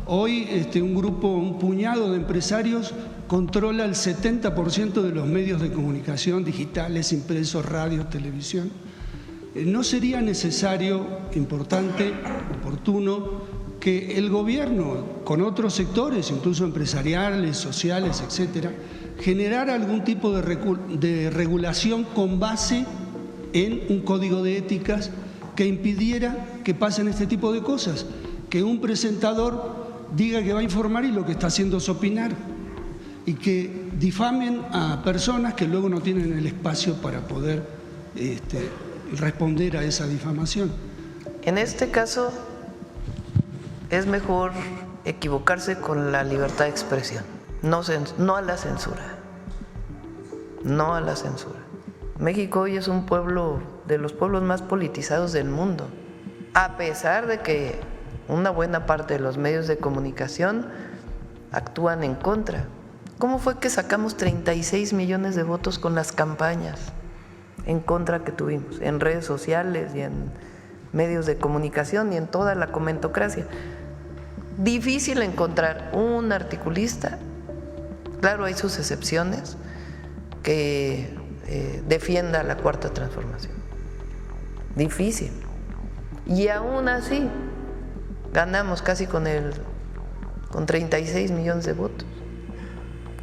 Hoy un puñado de empresarios controla el 70% de los medios de comunicación digitales, impresos, radio, televisión. ¿No sería necesario, importante, oportuno, que el gobierno, con otros sectores, incluso empresariales, sociales, etcétera, generara algún tipo de regulación con base en un código de éticas que impidiera que pasen este tipo de cosas? Que un presentador diga que va a informar y lo que está haciendo es opinar, y que difamen a personas que luego no tienen el espacio para poder responder a esa difamación. En este caso es mejor equivocarse con la libertad de expresión, no a la censura, no a la censura. México hoy es un pueblo de los pueblos más politizados del mundo, a pesar de que una buena parte de los medios de comunicación actúan en contra. ¿Cómo fue que sacamos 36 millones de votos con las campañas en contra que tuvimos en redes sociales y en medios de comunicación y en toda la comentocracia? Difícil encontrar un articulista, claro, hay sus excepciones, que defienda la Cuarta Transformación. Difícil. Y aún así ganamos casi con 36 millones de votos,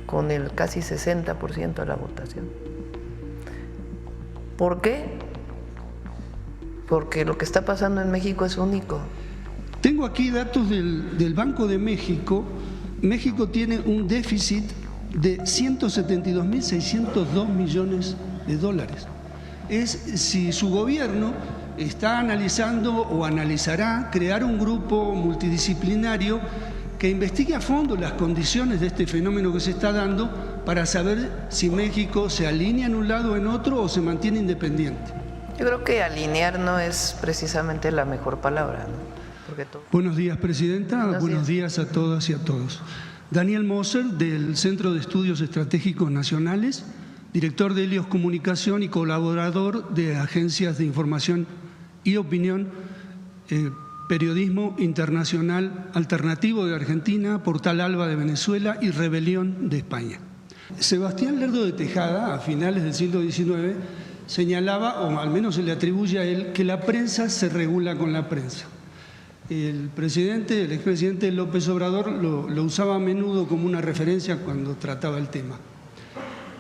con el casi 60% de la votación. ¿Por qué? Porque lo que está pasando en México es único. Tengo aquí datos del Banco de México. México tiene un déficit de 172.602 millones de dólares. Es si su gobierno está analizando o analizará crear un grupo multidisciplinario que investigue a fondo las condiciones de este fenómeno que se está dando para saber si México se alinea en un lado o en otro o se mantiene independiente. Yo creo que alinear no es precisamente la mejor palabra, ¿no? Buenos días, Presidenta. Buenos días a todas y a todos. Daniel Moser, del Centro de Estudios Estratégicos Nacionales, director de Helios Comunicación y colaborador de Agencias de Información y Opinión, Periodismo Internacional Alternativo de Argentina, Portal Alba de Venezuela y Rebelión de España. Sebastián Lerdo de Tejada, a finales del siglo XIX, señalaba, o al menos se le atribuye a él, que la prensa se regula con la prensa. El expresidente López Obrador lo usaba a menudo como una referencia cuando trataba el tema.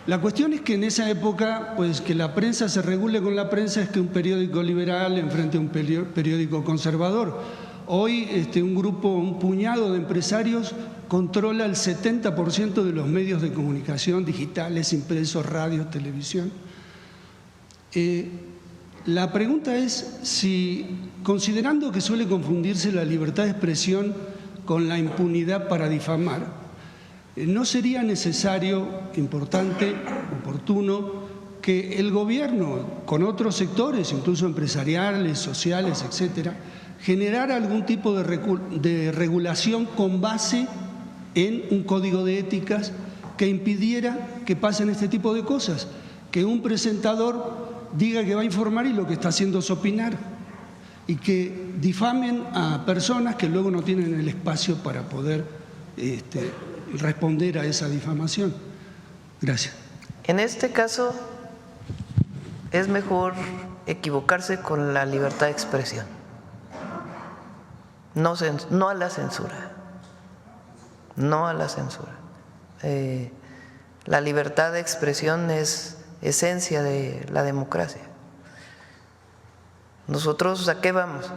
La cuestión es que en esa época, pues que la prensa se regule con la prensa es que un periódico liberal enfrente a un periódico conservador. Hoy un puñado de empresarios controla el 70% de los medios de comunicación digitales, impresos, radio, televisión. La pregunta es si, considerando que suele confundirse la libertad de expresión con la impunidad para difamar, ¿no sería necesario, importante, oportuno, que el gobierno, con otros sectores, incluso empresariales, sociales, etcétera, generara algún tipo de regulación con base en un código de éticas que impidiera que pasen este tipo de cosas? Que un presentador diga que va a informar y lo que está haciendo es opinar, y que difamen a personas que luego no tienen el espacio para poder responder a esa difamación. Gracias. En este caso es mejor equivocarse con la libertad de expresión, no a la censura, no a la censura. La libertad de expresión es esencia de la democracia. Nosotros, ¿a qué vamos?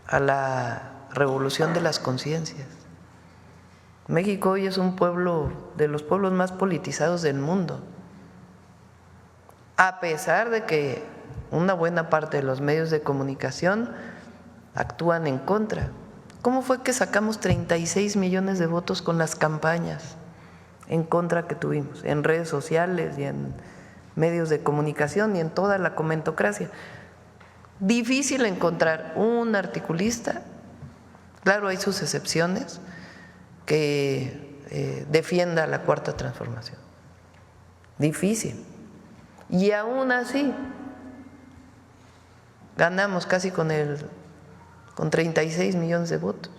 A la revolución de las conciencias. México hoy es un pueblo de los pueblos más politizados del mundo, a pesar de que una buena parte de los medios de comunicación actúan en contra. ¿Cómo fue que sacamos 36 millones de votos con las campañas en contra que tuvimos en redes sociales y en medios de comunicación y en toda la comentocracia? Difícil encontrar un articulista, claro, hay sus excepciones, que defienda la Cuarta Transformación. Difícil. Y aún así ganamos casi con 36 millones de votos,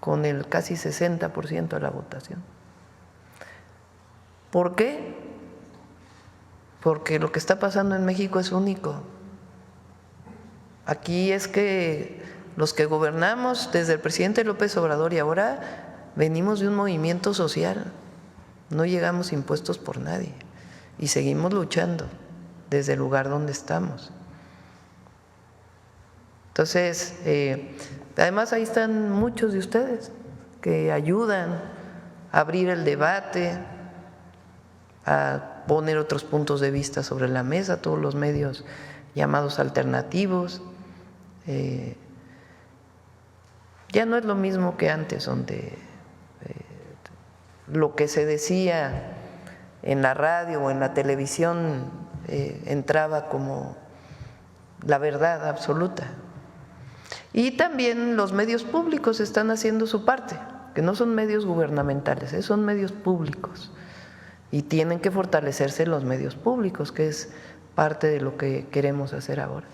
con el casi 60% de la votación. ¿Por qué? Porque lo que está pasando en México es único. Aquí es que los que gobernamos desde el presidente López Obrador y ahora venimos de un movimiento social, no llegamos impuestos por nadie y seguimos luchando desde el lugar donde estamos. Entonces, además ahí están muchos de ustedes que ayudan a abrir el debate, a poner otros puntos de vista sobre la mesa, todos los medios llamados alternativos. Ya no es lo mismo que antes, donde lo que se decía en la radio o en la televisión entraba como la verdad absoluta. Y también los medios públicos están haciendo su parte, que no son medios gubernamentales, son medios públicos. Y tienen que fortalecerse los medios públicos, que es parte de lo que queremos hacer ahora.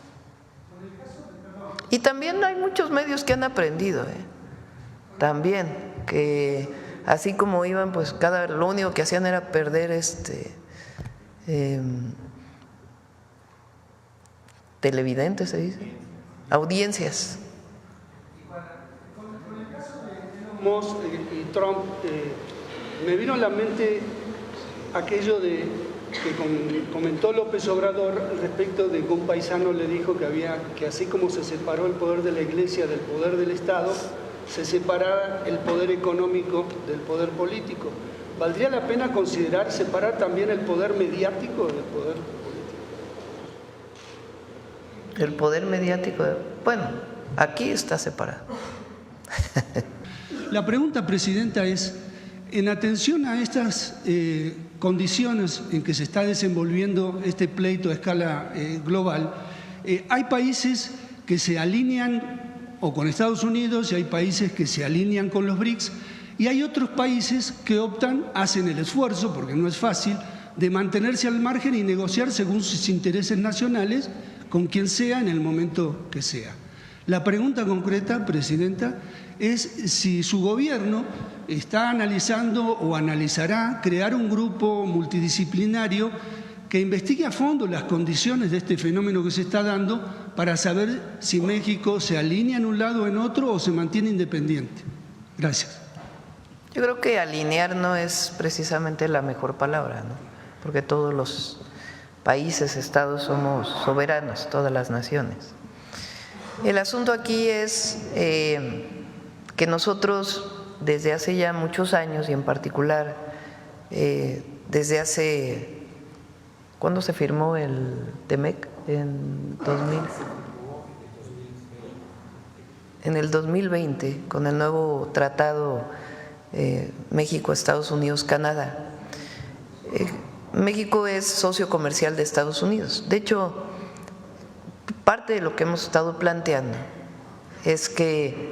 Y también hay muchos medios que han aprendido, también, que así como iban, pues lo único que hacían era perder televidentes, se dice, audiencias. Con el caso de Elon Musk y Trump, me vino a la mente aquello que comentó López Obrador respecto de que un paisano le dijo que así como se separó el poder de la Iglesia del poder del Estado, se separara el poder económico del poder político. ¿Valdría la pena considerar separar también el poder mediático del poder político? El poder mediático, bueno, aquí está separado. La pregunta, Presidenta, es, en atención a estas condiciones en que se está desenvolviendo este pleito a escala global, hay países que se alinean o con Estados Unidos y hay países que se alinean con los BRICS y hay otros países que hacen el esfuerzo, porque no es fácil, de mantenerse al margen y negociar según sus intereses nacionales con quien sea en el momento que sea. La pregunta concreta, Presidenta, es si su gobierno está analizando o analizará crear un grupo multidisciplinario que investigue a fondo las condiciones de este fenómeno que se está dando para saber si México se alinea en un lado o en otro o se mantiene independiente. Gracias. Yo creo que alinear no es precisamente la mejor palabra, ¿no? Porque todos los países, estados somos soberanos, todas las naciones. El asunto aquí es que nosotros desde hace ya muchos años y en particular desde hace… ¿Cuándo se firmó el TEMEC? En 2000. En el 2020, con el nuevo tratado México, Estados Unidos, Canadá. México es socio comercial de Estados Unidos. De hecho, parte de lo que hemos estado planteando es que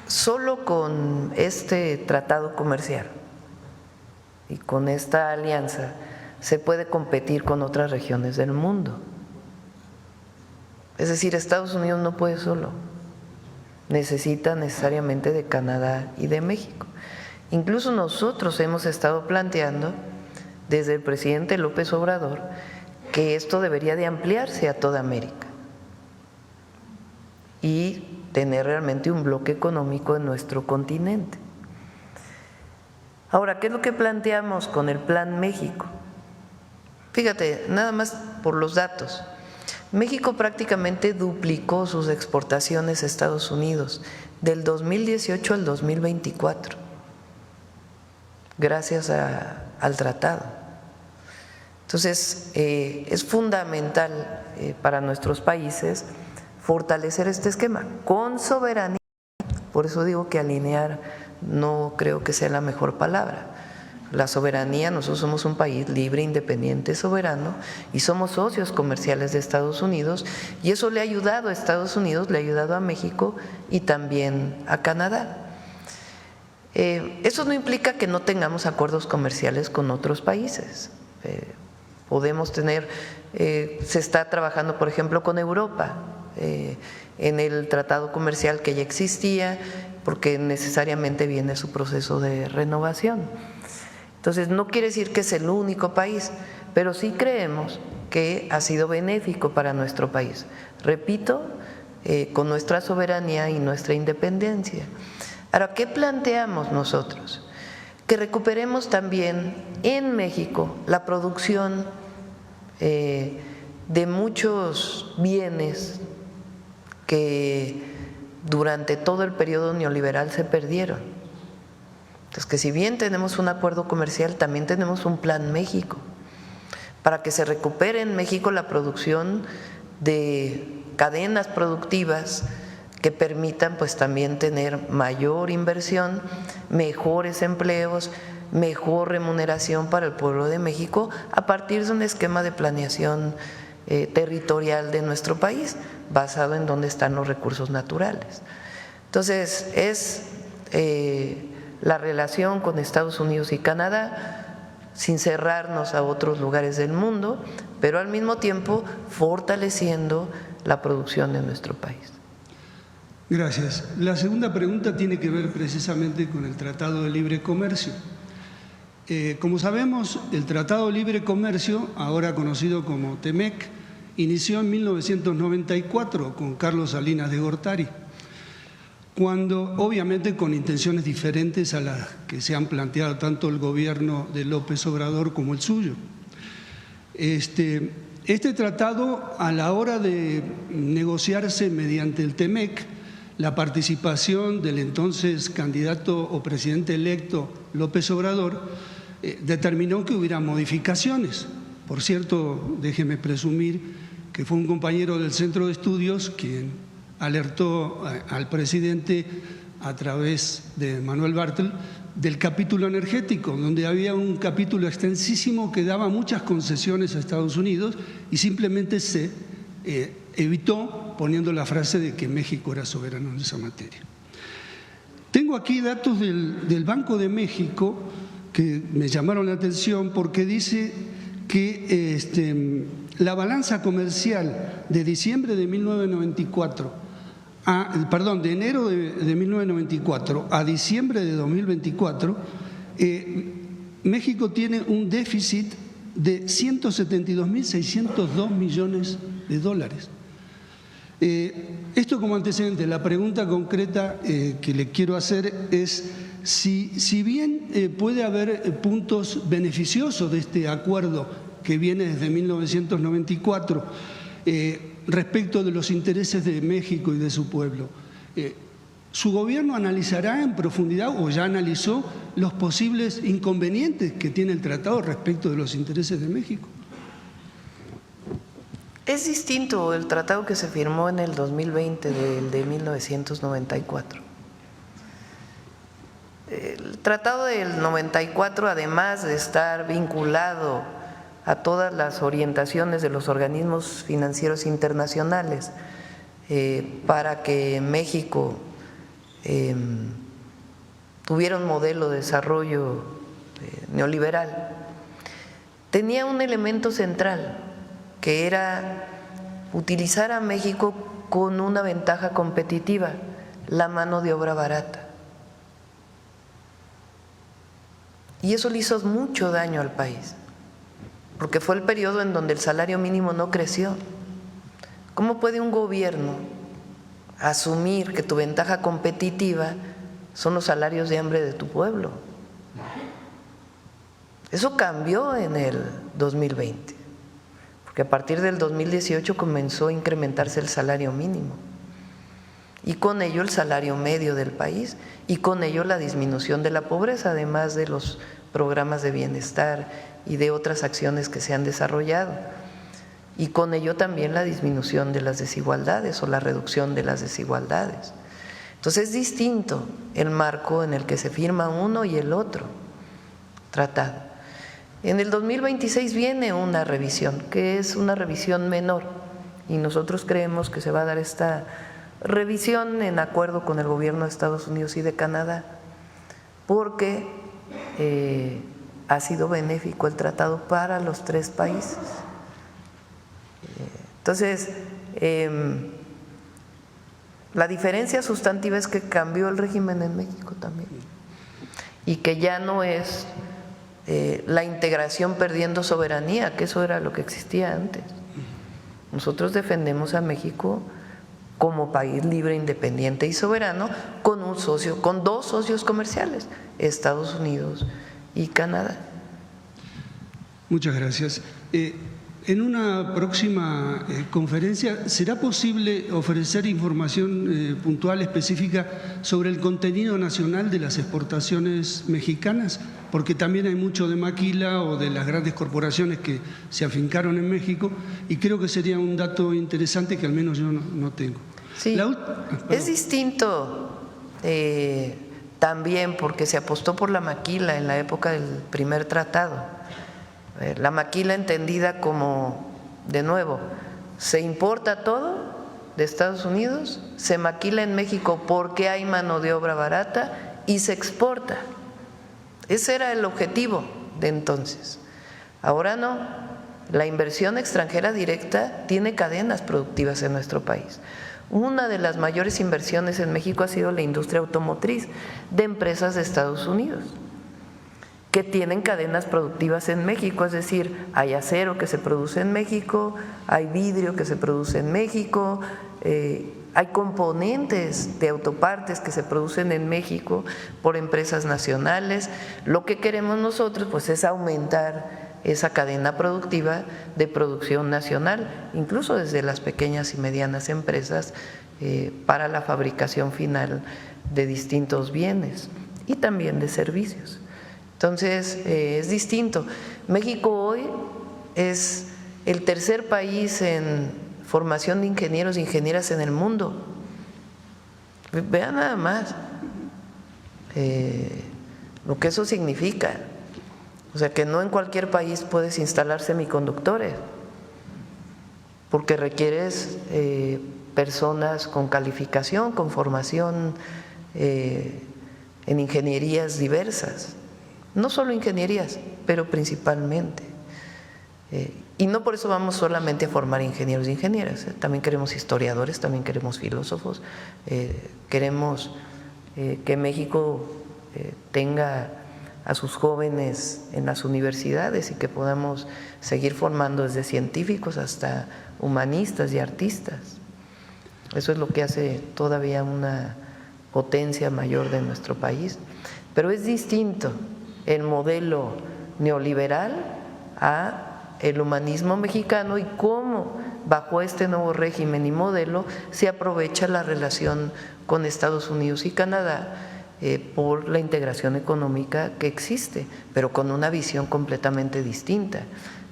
solo con este tratado comercial y con esta alianza se puede competir con otras regiones del mundo. Es decir, Estados Unidos no puede solo, necesita necesariamente de Canadá y de México. Incluso nosotros hemos estado planteando desde el presidente López Obrador que esto debería de ampliarse a toda América y tener realmente un bloque económico en nuestro continente. Ahora, ¿qué es lo que planteamos con el Plan México? Fíjate, nada más por los datos. México prácticamente duplicó sus exportaciones a Estados Unidos del 2018 al 2024, gracias al tratado. Entonces, es fundamental para nuestros países fortalecer este esquema con soberanía. Por eso digo que alinear no creo que sea la mejor palabra. La soberanía, nosotros somos un país libre, independiente, soberano y somos socios comerciales de Estados Unidos y eso le ha ayudado a Estados Unidos, le ha ayudado a México y también a Canadá. Eso no implica que no tengamos acuerdos comerciales con otros países. Podemos tener, se está trabajando por ejemplo con Europa en el tratado comercial que ya existía, porque necesariamente viene su proceso de renovación. Entonces, no quiere decir que es el único país, pero sí creemos que ha sido benéfico para nuestro país. Repito, con nuestra soberanía y nuestra independencia. Ahora, ¿qué planteamos nosotros? Que recuperemos también en México la producción de muchos bienes que durante todo el periodo neoliberal se perdieron. Entonces, que si bien tenemos un acuerdo comercial, también tenemos un Plan México para que se recupere en México la producción de cadenas productivas que permitan pues también tener mayor inversión, mejores empleos, mejor remuneración para el pueblo de México a partir de un esquema de planeación territorial de nuestro país basado en dónde están los recursos naturales. Entonces, es la relación con Estados Unidos y Canadá sin cerrarnos a otros lugares del mundo, pero al mismo tiempo fortaleciendo la producción de nuestro país. Gracias. La segunda pregunta tiene que ver precisamente con el Tratado de Libre Comercio. Como sabemos, el Tratado de Libre Comercio, ahora conocido como TEMEC, inició en 1994 con Carlos Salinas de Gortari, cuando obviamente con intenciones diferentes a las que se han planteado tanto el gobierno de López Obrador como el suyo. Este tratado, a la hora de negociarse mediante el TEMEC, la participación del entonces candidato o presidente electo López Obrador, determinó que hubiera modificaciones. Por cierto, déjeme presumir que fue un compañero del Centro de Estudios quien alertó al presidente a través de Manuel Bartel del capítulo energético, donde había un capítulo extensísimo que daba muchas concesiones a Estados Unidos y simplemente se evitó poniendo la frase de que México era soberano en esa materia. Tengo aquí datos del Banco de México que me llamaron la atención porque dice que la balanza comercial de diciembre de 1994 de enero de 1994 a diciembre de 2024, México tiene un déficit de 172.602 millones de dólares. Esto como antecedente. La pregunta concreta que le quiero hacer es si bien puede haber puntos beneficiosos de este acuerdo que viene desde 1994, respecto de los intereses de México y de su pueblo, ¿su gobierno analizará en profundidad o ya analizó los posibles inconvenientes que tiene el tratado respecto de los intereses de México? Es distinto el tratado que se firmó en el 2020 del de 1994. El tratado del 94, además de estar vinculado a todas las orientaciones de los organismos financieros internacionales para que México tuviera un modelo de desarrollo neoliberal, tenía un elemento central que era utilizar a México con una ventaja competitiva, la mano de obra barata. Y eso le hizo mucho daño al país, porque fue el periodo en donde el salario mínimo no creció. ¿Cómo puede un gobierno asumir que tu ventaja competitiva son los salarios de hambre de tu pueblo? Eso cambió en el 2020, porque a partir del 2018 comenzó a incrementarse el salario mínimo y con ello el salario medio del país y con ello la disminución de la pobreza, además de los programas de bienestar y de otras acciones que se han desarrollado, y con ello también la disminución de las desigualdades o la reducción de las desigualdades. Entonces es distinto el marco en el que se firma uno y el otro tratado. En el 2026 viene una revisión, que es una revisión menor, y nosotros creemos que se va a dar esta revisión en acuerdo con el gobierno de Estados Unidos y de Canadá, porque ha sido benéfico el tratado para los tres países. Entonces, La diferencia sustantiva es que cambió el régimen en México también y que ya no es la integración perdiendo soberanía, que eso era lo que existía antes. Nosotros defendemos a México como país libre, independiente y soberano, con un socio, con dos socios comerciales, Estados Unidos y Canadá. Muchas gracias. En una próxima conferencia, ¿será posible ofrecer información puntual, específica, sobre el contenido nacional de las exportaciones mexicanas? Porque también hay mucho de maquila o de las grandes corporaciones que se afincaron en México, y creo que sería un dato interesante que al menos yo no tengo. Sí, es distinto también porque se apostó por la maquila en la época del primer tratado. La maquila entendida como, de nuevo, se importa todo de Estados Unidos, se maquila en México porque hay mano de obra barata y se exporta. Ese era el objetivo de entonces. Ahora no, la inversión extranjera directa tiene cadenas productivas en nuestro país. Una de las mayores inversiones en México ha sido la industria automotriz de empresas de Estados Unidos, que tienen cadenas productivas en México, es decir, hay acero que se produce en México, hay vidrio que se produce en México, hay componentes de autopartes que se producen en México por empresas nacionales. Lo que queremos nosotros pues es aumentar esa cadena productiva de producción nacional, incluso desde las pequeñas y medianas empresas para la fabricación final de distintos bienes y también de servicios. Entonces, es distinto. México hoy es el tercer país en formación de ingenieros e ingenieras en el mundo. Vean nada más lo que eso significa. O sea, que no en cualquier país puedes instalar semiconductores, porque requieres personas con calificación, con formación en ingenierías diversas. No solo ingenierías, pero principalmente. Y no por eso vamos solamente a formar ingenieros e ingenieras, también queremos historiadores, también queremos filósofos, queremos que México tenga a sus jóvenes en las universidades y que podamos seguir formando desde científicos hasta humanistas y artistas. Eso es lo que hace todavía una potencia mayor de nuestro país. Pero es distinto el modelo neoliberal a el humanismo mexicano y cómo bajo este nuevo régimen y modelo se aprovecha la relación con Estados Unidos y Canadá por la integración económica que existe, pero con una visión completamente distinta.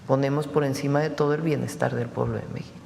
Ponemos por encima de todo el bienestar del pueblo de México.